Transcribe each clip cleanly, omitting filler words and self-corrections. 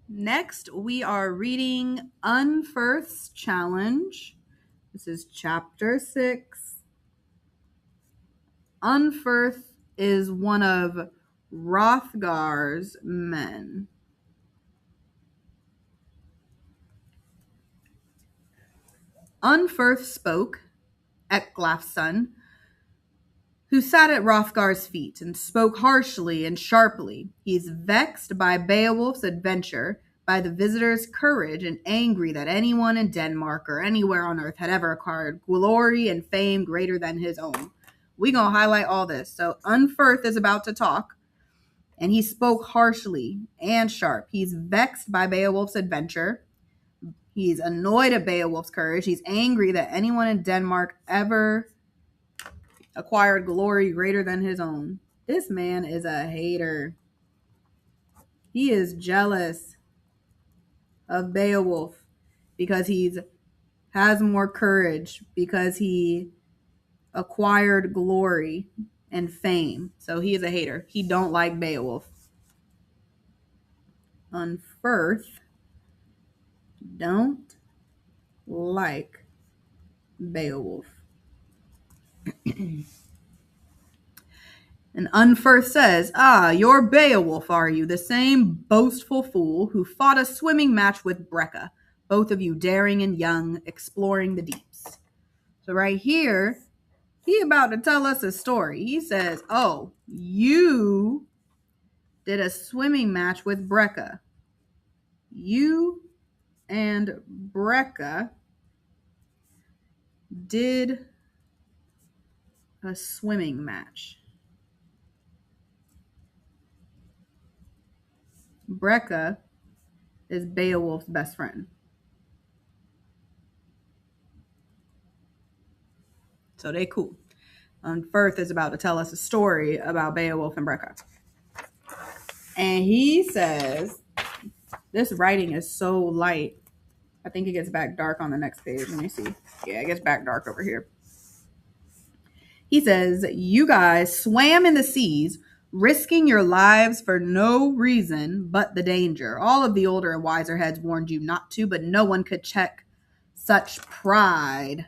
Next, we are reading Unferth's challenge. This is chapter 6. Unferth is one of Hrothgar's men. Unferth spoke, Ecglaf's son, who sat at Hrothgar's feet and spoke harshly and sharply. He's vexed by Beowulf's adventure, by the visitor's courage, and angry that anyone in Denmark or anywhere on earth had ever acquired glory and fame greater than his own. We're going to highlight all this. So Unferth is about to talk, and he spoke harshly and sharp. He's vexed by Beowulf's adventure. He's annoyed at Beowulf's courage. He's angry that anyone in Denmark ever acquired glory greater than his own. This man is a hater. He is jealous of Beowulf because he has more courage, because he acquired glory and fame. So he is a hater. He don't like Beowulf. Unferth don't like Beowulf. And Unferth says, you're Beowulf, are you? The same boastful fool who fought a swimming match with Brecca. Both of you daring and young, exploring the deeps. So right here, he about to tell us a story. He says, you did a swimming match with Brecca. You and Brecca did a swimming match. Brecca is Beowulf's best friend. So they cool. Unferth is about to tell us a story about Beowulf and Brecca. And he says, this writing is so light. I think it gets back dark on the next page. Let me see. Yeah, it gets back dark over here. He says, you guys swam in the seas, risking your lives for no reason but the danger. All of the older and wiser heads warned you not to, but no one could check such pride.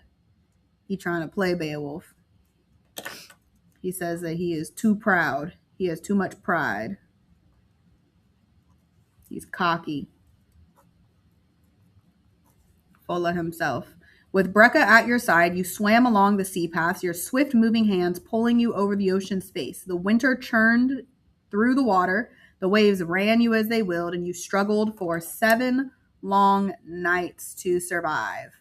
He trying to play Beowulf. He says that he is too proud. He has too much pride. He's cocky, full of himself. With Brecca at your side, you swam along the sea paths, your swift-moving hands pulling you over the ocean's face. The winter churned through the water, the waves ran you as they willed, and you struggled for 7 long nights to survive.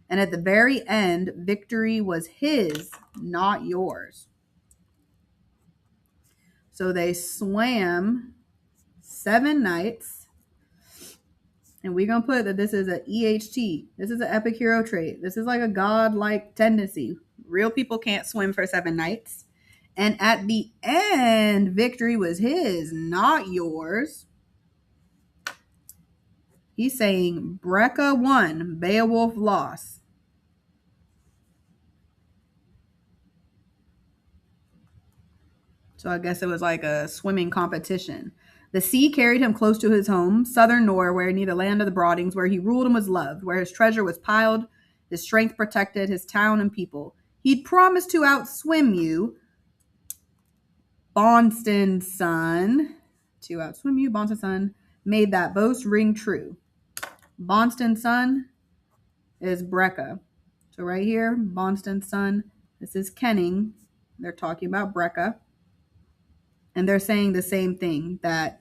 And at the very end, victory was his, not yours. So they swam 7 nights. And we're going to put that this is an EHT. This is an epic hero trait. This is like a godlike tendency. Real people can't swim for 7 nights. And at the end, victory was his, not yours. He's saying Brecca won, Beowulf lost. So I guess it was like a swimming competition. The sea carried him close to his home, southern Norway, near the land of the Broadings, where he ruled and was loved, where his treasure was piled, his strength protected, his town and people. He'd promised to outswim you, Bonston's son. To outswim you, Bonston's son, made that boast ring true. Bonston's son is Brecca. So right here, Bonston's son, this is Kenning. They're talking about Brecca. And they're saying the same thing, that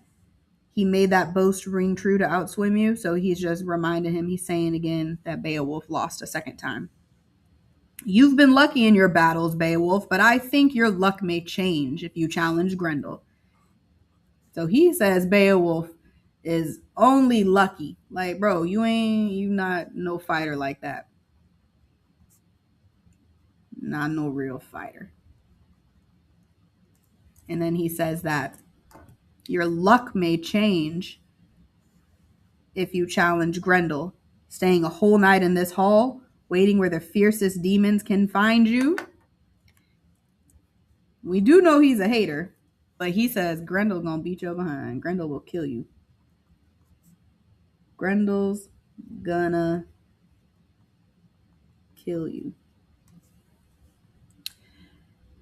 he made that boast ring true to outswim you. So he's just reminding him, he's saying again that Beowulf lost a second time. You've been lucky in your battles, Beowulf, but I think your luck may change if you challenge Grendel. So he says Beowulf is only lucky. Like, bro, you not no fighter like that. Not no real fighter. And then he says that your luck may change if you challenge Grendel. Staying a whole night in this hall, waiting where the fiercest demons can find you. We do know he's a hater, but he says Grendel's gonna beat you behind. Grendel will kill you. Grendel's gonna kill you.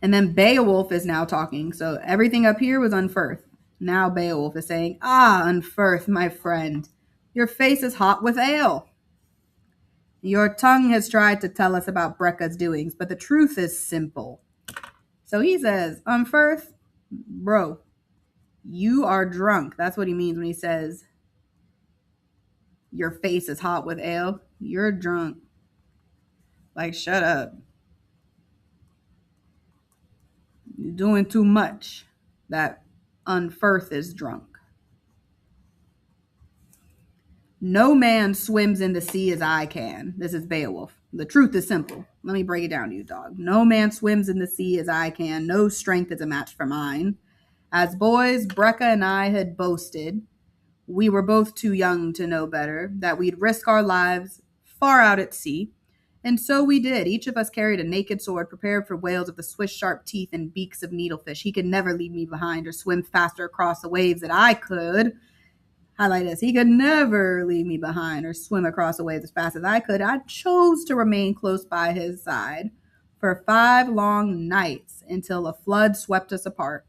And then Beowulf is now talking. So everything up here was Unferth. Now Beowulf is saying, "Ah, Unferth, my friend, your face is hot with ale. Your tongue has tried to tell us about Brecca's doings, but the truth is simple." So he says, "Unferth, bro, you are drunk." That's what he means when he says, "Your face is hot with ale." You're drunk. Like, shut up. You're doing too much. That Unferth is drunk. "No man swims in the sea as I can." This is Beowulf. "The truth is simple. Let me break it down to you, dog. No man swims in the sea as I can. No strength is a match for mine. As boys, Brecca and I had boasted, we were both too young to know better, that we'd risk our lives far out at sea. And so we did. Each of us carried a naked sword, prepared for whales of the swift-sharp teeth and beaks of needlefish. He could never leave me behind or swim faster across the waves than I could." Highlight this. "He could never leave me behind or swim across the waves as fast as I could. I chose to remain close by his side for 5 long nights until a flood swept us apart.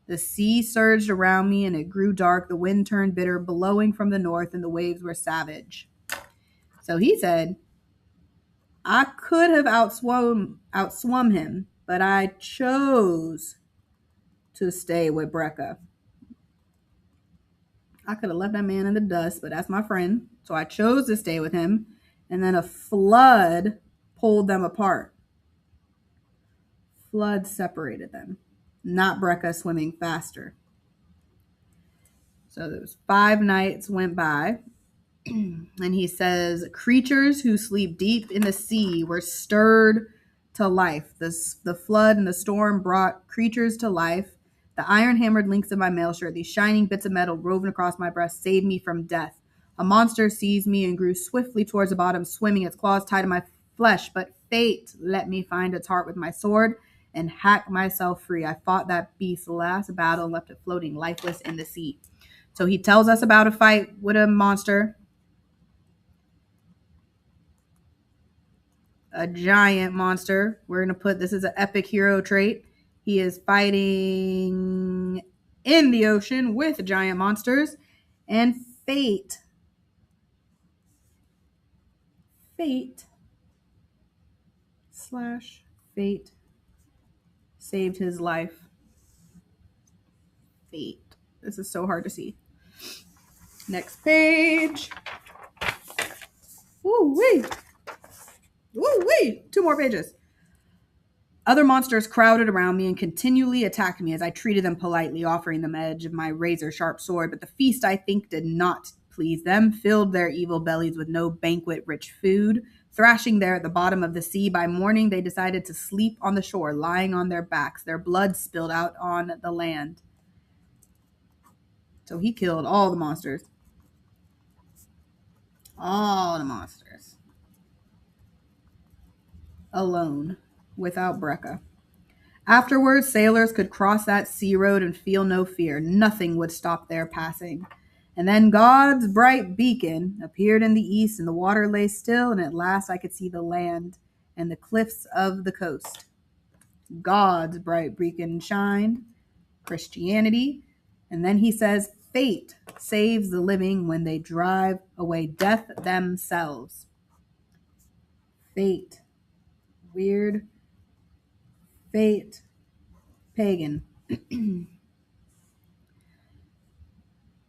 The sea surged around me and it grew dark. The wind turned bitter, blowing from the north, and the waves were savage." So he said, "I could have outswum him, but I chose to stay with Brecca. I could have left that man in the dust, but that's my friend. So I chose to stay with him. And then a flood pulled them apart. Flood separated them, not Brecca swimming faster." So those 5 nights went by. And he says, "Creatures who sleep deep in the sea were stirred to life. The flood and the storm brought creatures to life. The iron-hammered links of my mail shirt, these shining bits of metal woven across my breast, saved me from death. A monster seized me and grew swiftly towards the bottom, swimming, its claws tied to my flesh. But fate let me find its heart with my sword and hack myself free. I fought that beast's last battle and left it floating lifeless in the sea." So he tells us about a fight with a monster, a giant monster. We're going to put this as an epic hero trait. He is fighting in the ocean with giant monsters. And fate saved his life. Fate. This is so hard to see. Next page. Woo-wee. Woo-wee. 2 more pages. "Other monsters crowded around me and continually attacked me as I treated them politely, offering them edge of my razor-sharp sword. But the feast, I think, did not please them, filled their evil bellies with no banquet-rich food. Thrashing there at the bottom of the sea, by morning they decided to sleep on the shore, lying on their backs, their blood spilled out on the land." So he killed all the monsters. All the monsters. Alone, without Brecca. "Afterwards, sailors could cross that sea road and feel no fear. Nothing would stop their passing. And then God's bright beacon appeared in the east, and the water lay still, and at last I could see the land and the cliffs of the coast. God's bright beacon shined, Christianity." And then he says, "Fate saves the living when they drive away death themselves." Fate. Weird. Fate. Pagan.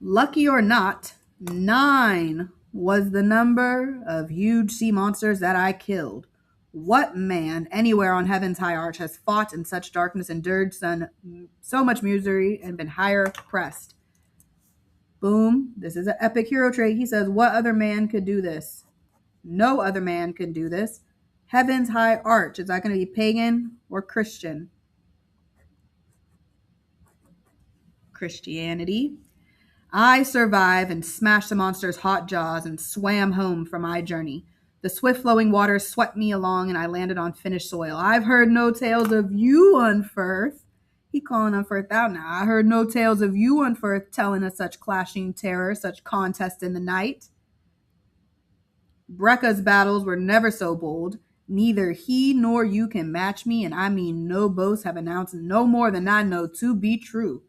"Lucky or not, 9 was the number of huge sea monsters that I killed. What man anywhere on heaven's high arch has fought in such darkness, endured so much misery, and been higher pressed?" Boom. This is an epic hero trait. He says, what other man could do this? No other man can do this. Heaven's high arch. Is that going to be pagan or Christian? Christianity. "I survived and smashed the monster's hot jaws and swam home from my journey. The swift-flowing waters swept me along and I landed on finished soil. I've heard no tales of you, Unferth." He calling Unferth out now. "I heard no tales of you, Unferth, telling of such clashing terror, such contest in the night." Brecca's battles were never so bold. Neither he nor you can match me, and I mean no boasts have announced no more than I know to be true.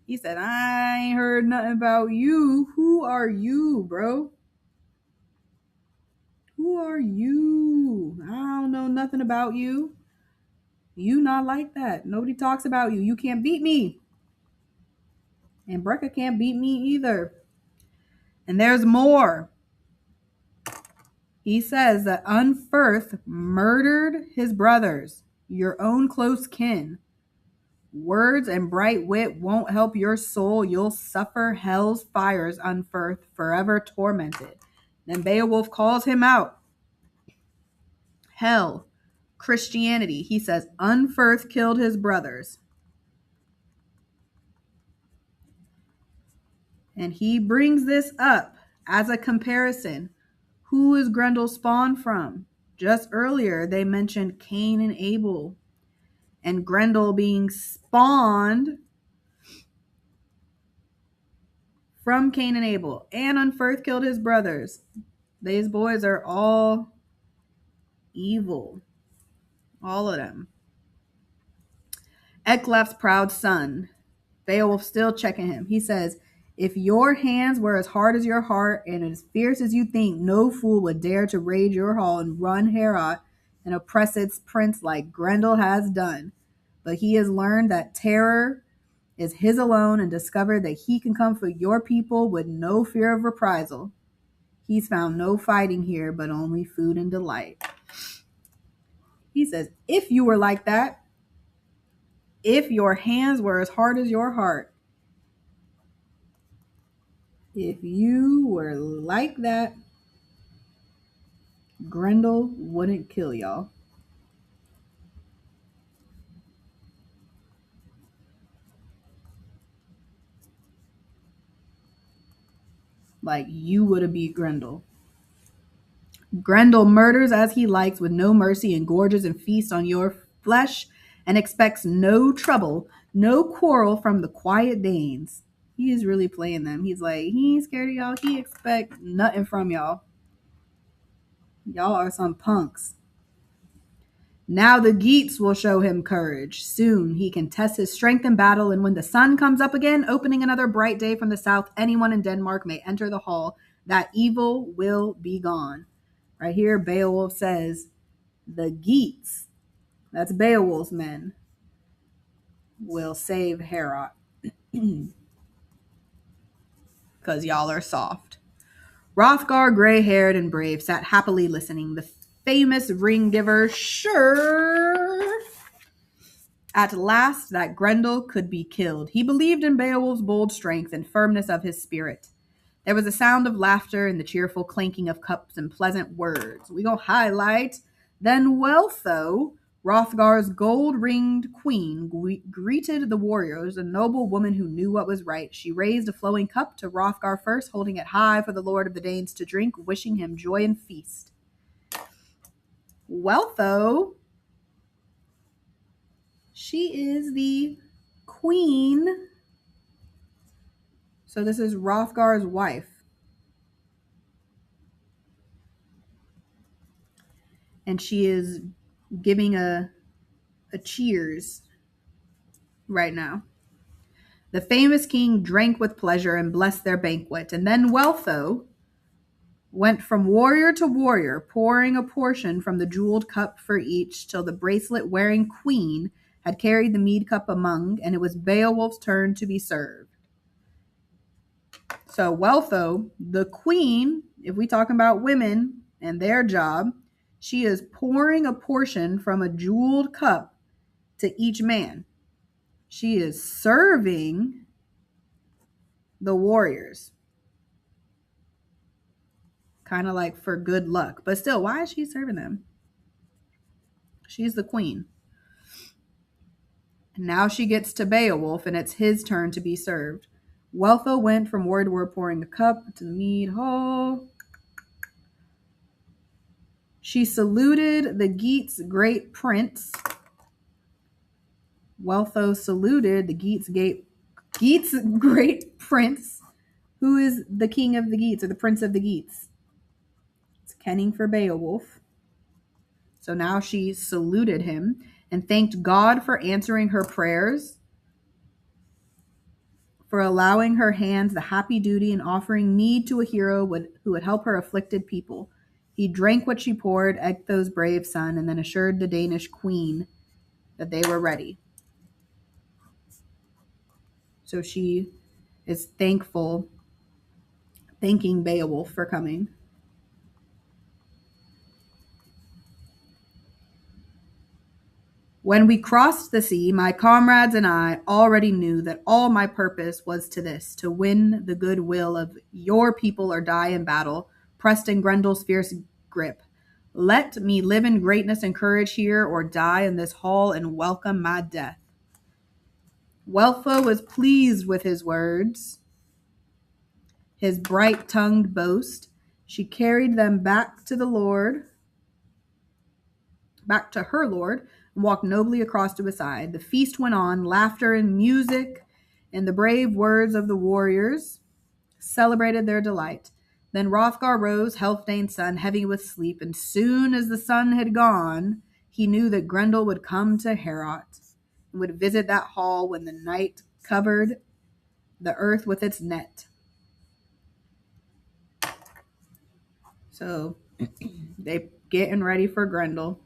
He said, I ain't heard nothing about you. Who are you, bro? Who are you? I don't know nothing about you. You not like that. Nobody talks about you. You can't beat me. And Brecca can't beat me either. And there's more. He says that Unferth murdered his brothers, your own close kin. Words and bright wit won't help your soul. You'll suffer hell's fires, Unferth, forever tormented. Then Beowulf calls him out. Hell, Christianity. He says Unferth killed his brothers. And he brings this up as a comparison. Who is Grendel spawned from? Just earlier, they mentioned Cain and Abel. And Grendel being spawned from Cain and Abel. And Unferth killed his brothers. These boys are all evil. All of them. Ecglaf's proud son. Beowulf still checking him. He says, if your hands were as hard as your heart and as fierce as you think, no fool would dare to raid your hall and run Heorot and oppress its prince like Grendel has done. But he has learned that terror is his alone and discovered that he can come for your people with no fear of reprisal. He's found no fighting here, but only food and delight. He says, if you were like that, if your hands were as hard as your heart, if you were like that, Grendel wouldn't kill y'all. Like, you would have beat Grendel. Grendel murders as he likes with no mercy and gorges and feasts on your flesh and expects no trouble, no quarrel from the quiet Danes. He is really playing them. He's like, he ain't scared of y'all. He expects nothing from y'all. Y'all are some punks. Now the Geats will show him courage. Soon he can test his strength in battle, and when the sun comes up again, opening another bright day from the south, anyone in Denmark may enter the hall. That evil will be gone. Right here, Beowulf says, the Geats, that's Beowulf's men, will save Heorot. Because y'all are soft. Hrothgar, gray-haired and brave, sat happily listening. The famous ring giver, sure. At last, that Grendel could be killed. He believed in Beowulf's bold strength and firmness of his spirit. There was a sound of laughter and the cheerful clanking of cups and pleasant words. We gonna highlight. Then Wealtho, Hrothgar's gold-ringed queen, greeted the warriors, a noble woman who knew what was right. She raised a flowing cup to Hrothgar first, holding it high for the Lord of the Danes to drink, wishing him joy and feast. Wealtho, she is the queen. So this is Hrothgar's wife. And she is giving a cheers right now. The famous king drank with pleasure and blessed their banquet. And then Wealtho went from warrior to warrior, pouring a portion from the jeweled cup for each, till the bracelet-wearing queen had carried the mead cup among, and it was Beowulf's turn to be served. So Wealtho, the queen, if we talking about women and their job, she is pouring a portion from a jeweled cup to each man. She is serving the warriors. Kind of like for good luck. But still, why is she serving them? She's the queen. And now she gets to Beowulf, and it's his turn to be served. Wealtho went from word to word, pouring a cup to the mead hall. She saluted the Geats' great prince. Wealtho saluted the Geats' great prince. Who is the king of the Geats, or the prince of the Geats? It's kenning for Beowulf. So now she saluted him and thanked God for answering her prayers, for allowing her hands the happy duty and offering mead to a hero who would help her afflicted people. He drank what she poured, Ecgtheow's brave son, and then assured the Danish queen that they were ready. So she is thanking Beowulf for coming. When we crossed the sea, my comrades and I already knew that all my purpose was to this, to win the goodwill of your people or die in battle, pressed in Grendel's fierce grip. Let me live in greatness and courage here, or die in this hall and welcome my death. Welfa was pleased with his words, his bright-tongued boast. She carried them back to her lord, and walked nobly across to his side. The feast went on, laughter and music, and the brave words of the warriors celebrated their delight. Then Hrothgar rose, Healfdane's son, heavy with sleep, and soon as the sun had gone, he knew that Grendel would come to Heorot and would visit that hall when the night covered the earth with its net. So they getting ready for Grendel.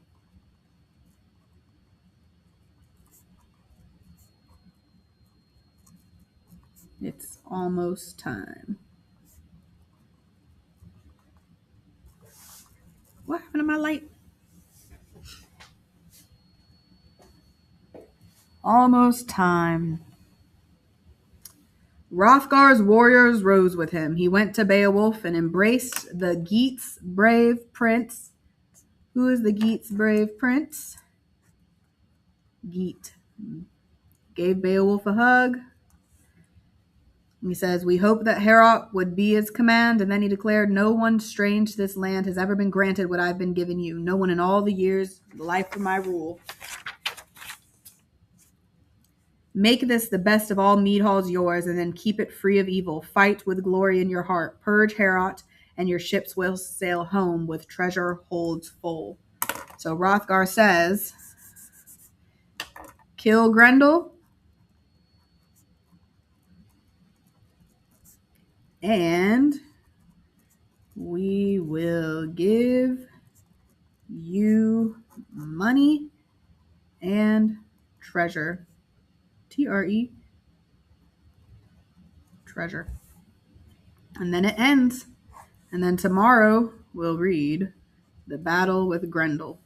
It's almost time. What happened to my light? Almost time. Hrothgar's warriors rose with him. He went to Beowulf and embraced the Geats' brave prince. Who is the Geats' brave prince? Geat. Gave Beowulf a hug. He says, we hope that Heorot would be his command. And then he declared, no one strange to this land has ever been granted what I've been giving you. No one in all the years, the life of my rule. Make this the best of all mead halls yours, and then keep it free of evil. Fight with glory in your heart. Purge Heorot, and your ships will sail home with treasure holds full. So Hrothgar says, kill Grendel, and we will give you money and treasure. TRE. Treasure. And then it ends. And then tomorrow we'll read the battle with Grendel.